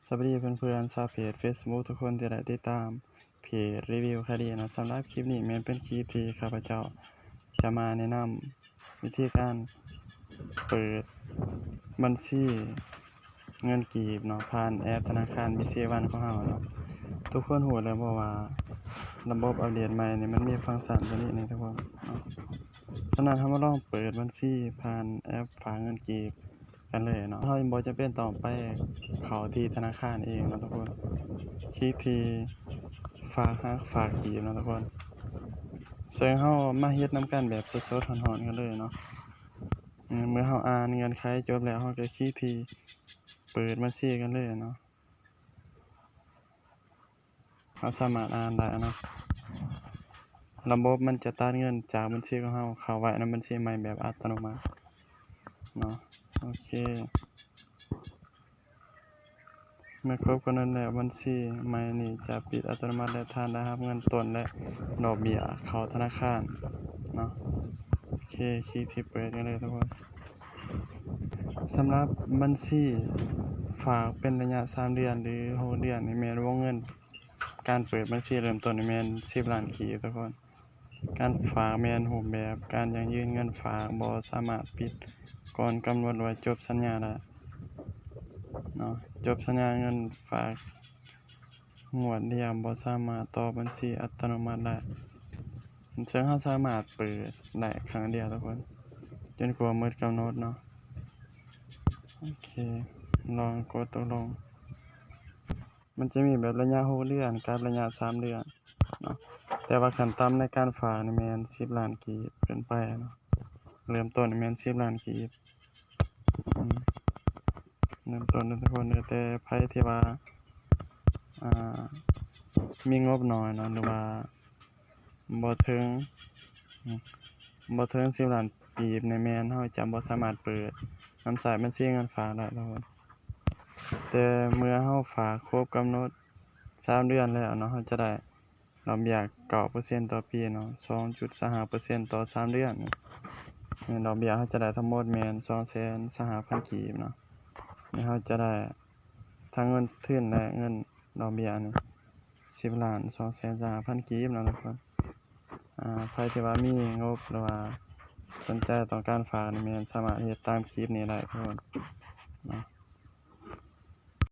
สวัสดีเพื่อนๆชาวเพจ Facebook ทุกคนที่ได้ติดตามเพจรีวิวคดีนะสำหรับคลิปนี้แม้นเป็นคลิปที่ข้าพเจ้าจะมาแนะนำวิธีการเปิดบัญชีเงินกีบเนาะผ่านแอปธนาคาร BC1 ของเราเนาะทุกคนรู้แล้วบ่ว่าระบบอัปเดตใหม่นี่มันมีฟังก์ชันตัวนี้นี่ทุกคนเนาะฉะนั้นเรามาลองเปิดบัญชีผ่านแอปฝากเงินกีบกันเลยเนาะเราบ่จำเป็นต้องไปเข้าที่ธนาคารเองเนาะทุกคนคลิกที่ฝากกีบเนาะทุกคนซึ่งเรามาเฮ็ดนำกันแบบสดๆร้อนๆกันเลยเนาะเมื่อเราอ่านเงื่อนไขจบแล้วเราก็คลิกที่เปิดบัญชีกันเลยเนาะเราสามารถอ่านได้เนาะระบบมันจะตัดเงินจากบัญชีของเราเข้าไว้ในบัญชีใหม่แบบอัตโนมัติเนาะโอเคเมื่อครบกำหนดแล้วบัญชีใหม่นี้จะปิดอัตโนมัติและท่านได้รับเงินต้นและดอกเบี้ยเข้าธนาคารเนาะโอเคคลิกที่เปิดกันเลยทุกคนสำหรับบัญชีฝากเป็นระยะ3 เดือนหรือ6 เดือนนี่แม่นวงเงินการเปิดบัญชีเริ่มต้นนี่แม่น10 ล้านกีบทุกคนการฝากแม่นรูปแบบการยั่งยืนเงินฝากบ่สามารถปิดก่อนกำหนดไว้จบสัญญาได้เนาะจบสัญญาเงินฝากงวดเดียวบ่สามารถต่อบัญชีอัตโนมัติได้ซึ่งเราสามารถเปิดได้ครั้งเดียวทุกคนจนกว่าหมดกำหนดเนาะโอเคลองกดตกลงมันจะมีแบบระยะ6 เดือนกับระยะ3 เดือนเนาะแต่ว่าขั้นต่ำในการฝากนี่แม่น10 ล้านกีบขึ้นไปเนาะเริ่มต้นนี่แม่น10 ล้านกีบเริ่มต้นทุกคนแต่ไผที่ว่าอ่ามีงบน้อยเนาะหรือว่าบ่ถึง10 ล้านกีบนี่แม่นเราจะบ่สามารถเปิดนำสายบัญชีเงินฝากได้ทุกคนแต่เมื่อเราฝากครบกำหนด3 เดือนแล้วเนาะเราจะได้ดอกเบี้ย 9% ต่อปีเนาะ 2.25% ต่อ3 เดือนดอกเบี้ยเราจะได้ทั้งหมดแม่น 225,000 กีบเนาะนี่เราจะได้ทั้งเงินทุนและเงินดอกเบี้ยนี่10,225,000 กีบเนาะทุกคนใครที่ว่ามีงบหรือว่าสนใจต้องการฝากนี่แม่นสามารถเฮ็ดตามคลิปนี้ได้ทุกคนเนาะ